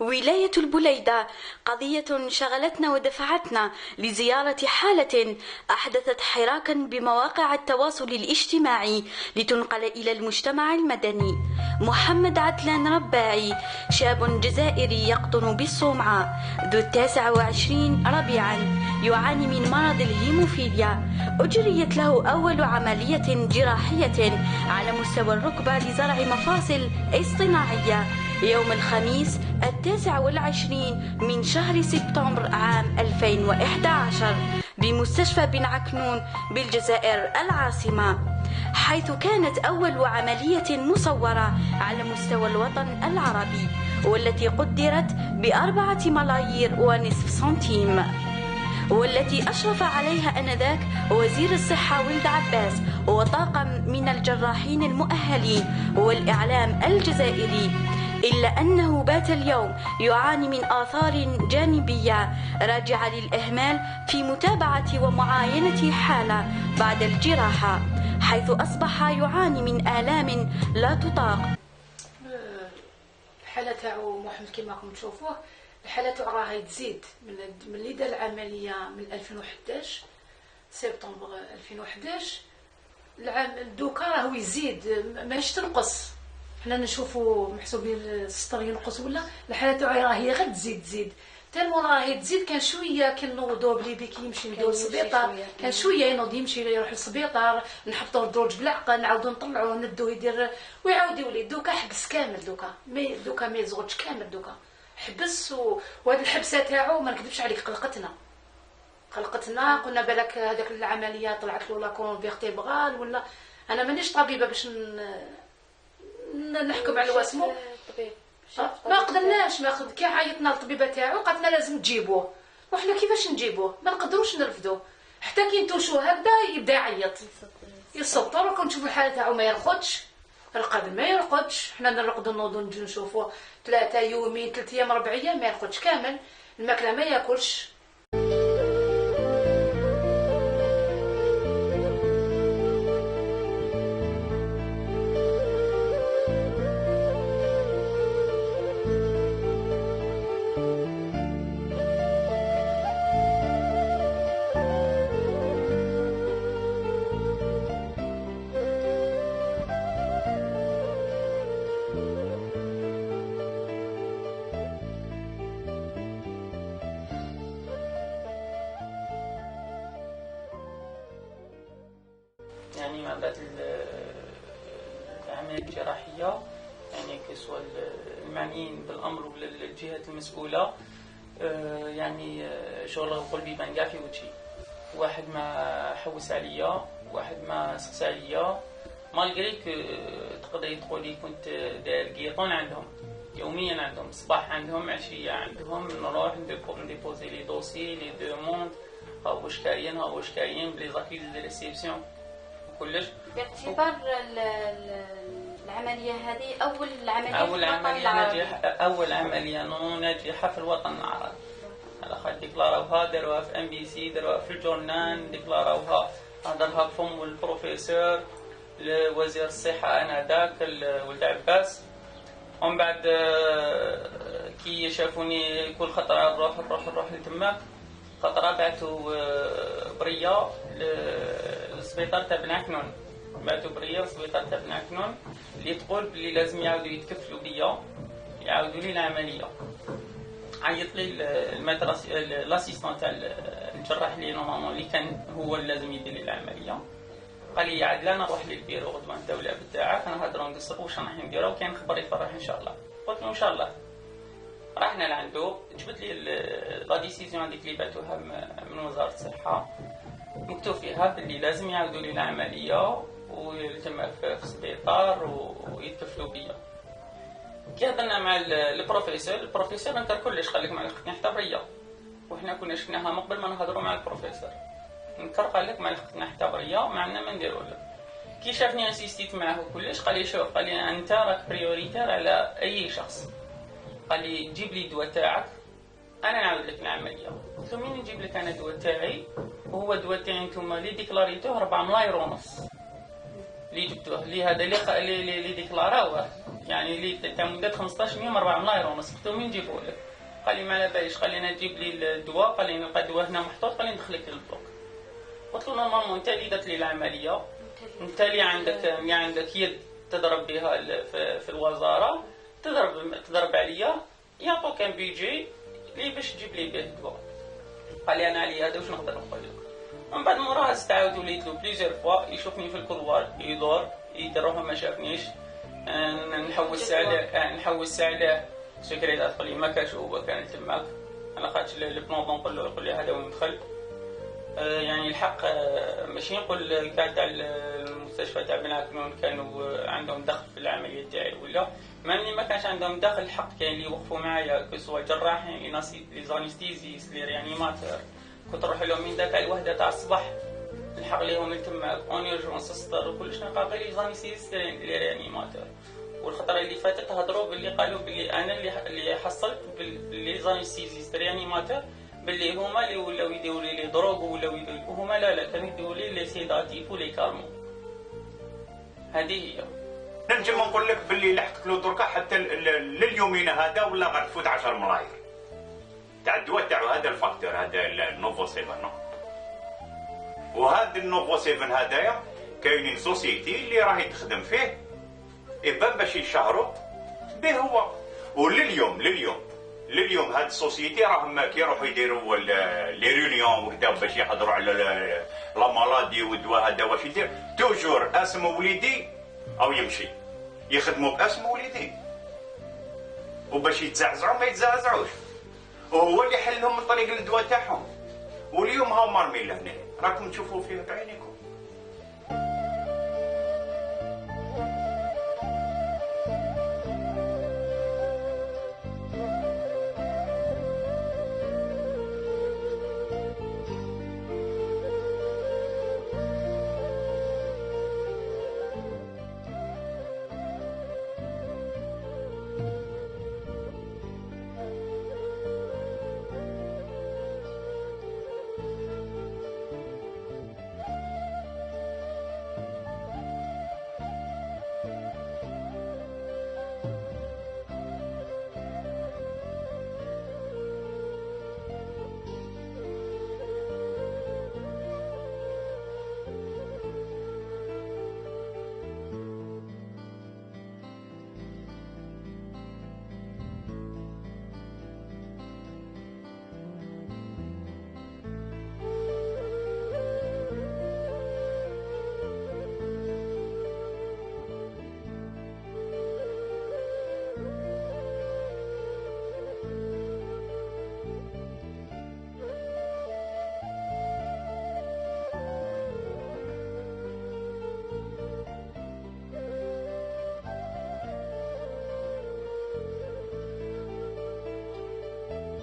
ولاية البليدة قضية شغلتنا ودفعتنا لزيارة حالة أحدثت حراكا بمواقع التواصل الاجتماعي لتنقل إلى المجتمع المدني. محمد عدلان رباعي، شاب جزائري يقطن بالصومعة، ذو 29 ربيعا، يعاني من مرض الهيموفيليا. أجريت له أول عملية جراحية على مستوى الركبة لزرع مفاصل اصطناعية يوم الخميس 29 من شهر سبتمبر عام 2011 بمستشفى بن عكنون بالجزائر العاصمة، حيث كانت أول عملية مصورة على مستوى الوطن العربي، والتي قدرت ب4 ملايير ونصف سنتيم، والتي أشرف عليها آنذاك وزير الصحة ولد عباس وطاقم من الجراحين المؤهلين والإعلام الجزائري. إلا أنه بات اليوم يعاني من آثار جانبية راجعة للإهمال في متابعة ومعاينة حالة بعد الجراحة، حيث أصبح يعاني من آلام لا تطاق. الحالة تاعو محمد كما راكم تشوفوه، الحالة تاعو راهي تزيد من اللي دار العملية من 2011 سبتمبر 2011 العام دوكا راهو يزيد ماهيش تنقص. حنا نشوفوا محسوبين السطر ينقص ولا الحالة تاعو راهي غير تزيد تالمون راهي تزيد. كان شويه كان نوضو بلي بيك يمشي ندور للسبيطار، كان شويه ينوض يمشي يروح للسبيطار، نحطوا الدروج بالعقل نعاودو نطلعوه ندوه يدير ويعاود يولي. دوكا حبس كامل، دوكا ما يزغدش كامل، دوكا حبس. وهاد الحبسه تاعو ما نكذبش عليك قلقتنا. قلنا بالك هذاك العمليه طلعت له لا كون فيرتيبرال ولا. انا مانيش طبيبه باش نحكم على واسمو، ما قدرناش. كي عيطنا للطبيبه تاعو قالت لنا لازم تجيبوه، وحنا كيفاش نجيبوه؟ ما نقدروش نرفدوه حتى كي نتوشو هكذا يبدا يعيط يسطر. وكون نشوفوا الحاله تاعو ما يرقدش، القلب ما يرقدش. حنا نرقدوا نوضوا نجي نشوفوه 3 يومين 3 ايام 4 ايام ما يرقدش كامل، الماكله ما ياكلش. يعني ما بعد العملية الجراحية، يعني كسوى المعنيين بالأمر ولا الجهات المسؤولة، يعني شغل قلبي بان كاع في وجهي. واحد ما حوس عليا، واحد ما سقسى عليا، مالغري تقدري تقولي كنت داير كيطون عندهم يوميا، عندهم صباح عندهم عشية عندهم، نروح نديبوزي لي دوسي لي دوموند، ها واش كاين ها واش كاين بلي زاكيز دي ريسيبسيون كلش. باعتبار العملية هذه أول عملية ناجحة في الوطن العربي. على خاطر ديكلاروها داروها في MBC، داروها في الجورنان، ديكلاروها هضرها فم البروفيسور لوزير الصحة آنذاك ولد عباس. ومن بعد كي شافوني كل خطرة نروح لتماك، خطرة بعثوا برية للسبيطار تاع بن عكنون، بعثوا برية للسبيطار تاع بن عكنون اللي تقول بلي لازم يعاودوا يتكفلوا بيا، يعاودوا لي العملية. عيط لي لاسيستون تاع الجراح اللي نورمالمون اللي كان هو اللي لازم يدير لي العملية، قال لي عدلان نروح للبيرو غدوه انت والعبد تاعك نهضروا نقصروا واش راح نديروا، كاين خبر يفرح ان شاء الله. قلت له ان شاء الله. رحنا لعندو، جبت لي لا ديسيزيون هذيك اللي بعثوها من وزاره الصحه، مكتوب فيها باللي لازم يعاودوا لي العمليه ويتم في السبيطار ويتكفلوا بيا. كي هضرنا مع البروفيسور انكر كلش، قال لك ما لحقتني حتى بريه، وحنا كنا شفناها من قبل ما نهضروا مع البروفيسور. انكر قال لك ما لحقتنا حتى بريه، ما عندنا ما نديروا له. كي شافني انسيستيت معاه كلش، قال لي شوف، قال لي انت راك بريوريتير على اي شخص، قال لي جيب لي الدواء تاعك انا نعاود لك العمليه. قلت له مين نجيب لك انا الدواء تاعي؟ وهو الدواء تاعي نتوما اللي ديكلاريتوه 4 ملاير ونص اللي جبتوه، اللي هذا اللي ديكلاراوه يعني اللي تاع مده 15 يوم 4 ملاير ونص. قلت له وين نجيبه لك؟ قال لي ما على باليش، قال لي انا تجيب لي الدواء، قال لي نلقى الدواء هنا محطوط، قال لي ندخلك للبلوك. قلت له نورمالمون انت اللي درت لي العمليه، انت اللي عندك يد تضرب بها في الوزاره، تضرب عليا، يعطوك ان بيجي لي باش تجيب لي به الدواء. قال لي انا علي هذا واش نقدر نقول لك. من بعد موراها استعاود وليت له بليزيور فوا يشوفني في الكولوار يدور يدروها ما شافنيش، نحوس عليه سكريتات تقول لي ما كاش هو كان تماك، انا خاطر البلون نقول له هذا وين دخل. يعني الحق ماشي نقول كاع تاع المستشفى تاع بن عكنون كانوا عندهم دخل في العمليه تاعي، ولا ماني ما كانش عندهم دخل. الحق كاين اللي وقفوا معايا كسوا جراحين لي زانستيزيس لي ريانيماتور، كنت نروح لهم من ذاك الوحده تاع الصباح نلحق ليهم تماك اون يورجونس السطر وكلش نلقى لي زانستيزيس لي ريانيماتور. والخطره اللي فاتت هضروا باللي قالوا باللي انا اللي حصلت باللي زانستيزيس ريانيماتور باللي هما اللي ولاو يديروا لي دروغ ولاو يديروا هما لا كانوا يديروا لي سيداتيف ولي كارمون. هذه هي. نجم نقول لك باللي لحقت له دركا حتى لليومين هذا ولا غتفوت 10 ملاير تاع الدواء تاعو. هذا الفاكتور هذا النوفو 7. وهذا النوفو 7 هذايا كاينين سوسيتي اللي راهي تخدم فيه إبان باش يشهروا به هو. لليوم هاد السوسيتي راهم كيروحوا يديروا لي ريونيون وكذا باش يحضروا على لا مالادي والدواء هذا واش يدير توجور اسم وليدي او يمشي يخدموا باسم وليدي وباش يتزعزعوا ما يتزعزعوش، وهو اللي حل لهم من طريق الدواء تاعهم. واليوم هاو مرمي لهنا راكم تشوفوا فيه بعينيكم.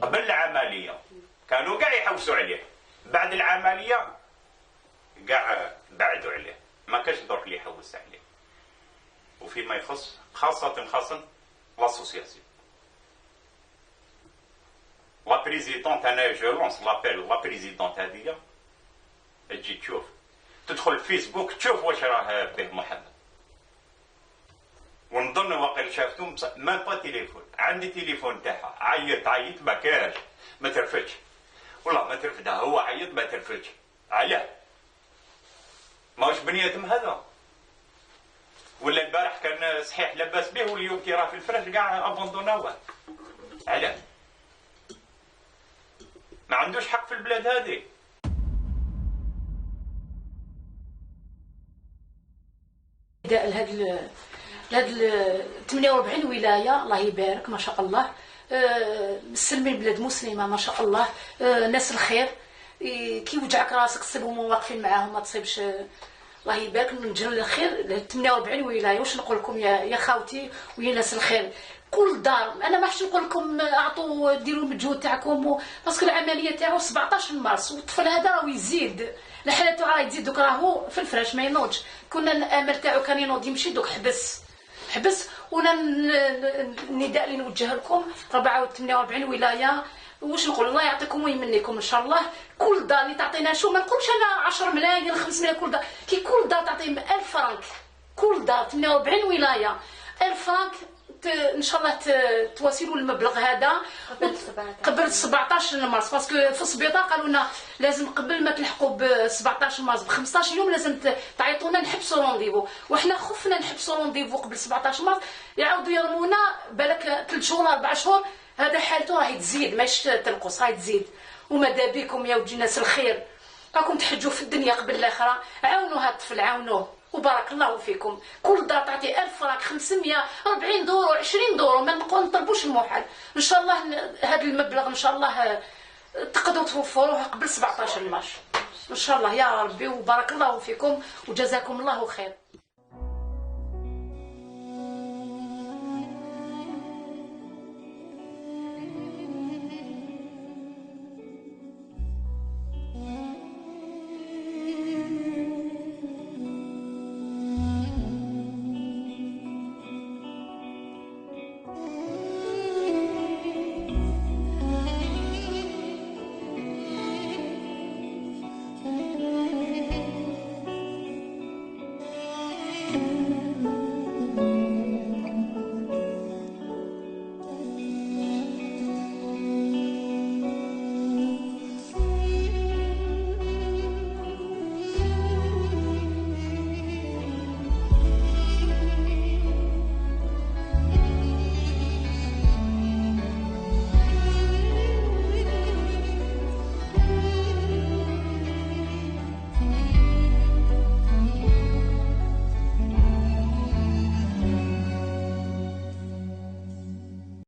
قبل العملية كانوا قاع يحوسوا عليه، بعد العملية قاع بعدوا عليه، ما كاش درك اللي يحوس عليه. وفيما يخص خاصة لاسوسياسيون. لا بريزيدونت انا جو لونس لابيل لا بريزيدونت هذيا تجي تشوف تدخل فيسبوك تشوف واش راه به محمد. ونظن واقيلا شافتو ما با تليفون، عندي تليفون تاعها عيط ما كاش ما ترفدش، والله ما ترفدها، هو عيط ما ترفدش. علاه؟ ماهوش بني ادم هذا؟ ولا البارح كان صحيح لاباس به واليوم كي راه في الفراش كاع ابوندوناوه. علاه؟ ما عندوش حق في البلاد هذه. لهاد 48 ولايه الله يبارك ما شاء الله، مسلمين بلاد مسلمه ما شاء الله، ناس الخير. كي وجعك راسك تصيبهم واقفين معاهم ما تصيبش. الله يبارك نجروا الخير 48 ولايه. واش نقول لكم يا خاوتي ويا ناس الخير؟ كل دار انا ما حش نقول لكم اعطوا ديروا المجهود تاعكم باسكو العمليه تاعو 17 مارس والطفل هذا راه يزيد الحاله تاعو راه تزيد. دوك راهو في الفراش ما ينوضش. كنا الامل تاعو كان ينوض يمشي، دوك حبس. وانا النداء اللي نوجه لكم 48 ولايه واش نقول، الله يعطيكم ويمنيكم ان شاء الله. كل دار اللي تعطينا شو ما نقولش انا 10 ملايين 5 ملايين، كل دار كي كل دار تعطيهم 1000 فرنك، كل دار 48 ولايه 1000 فرانك ان شاء الله تواسلوا المبلغ هذا قبل 17 مارس، باسكو في السبيطار قالوا لنا لازم قبل ما تلحقوا ب 17 مارس ب 15 يوم لازم تعيطونا نحبسوا رونديفو، وحنا خفنا نحبسوا رونديفو قبل 17 مارس يعاودوا يرمونا بالك 3 شهور 4 شهور. هذا حالته راهي تزيد ماهيش تنقص، راهي تزيد. وماذا بكم يا ولدي الناس الخير، راكم تحجوا في الدنيا قبل الاخره، عاونوا هذا الطفل عاونوه وبارك الله فيكم. كل دار تعطي 1000 فرانك 540 دورو 20 دورو، ما نطلبوش المحال. ان شاء الله هذا المبلغ ان شاء الله تقدروا توفروه قبل 17 مارس ان شاء الله يا ربي، وبارك الله فيكم وجزاكم الله خير.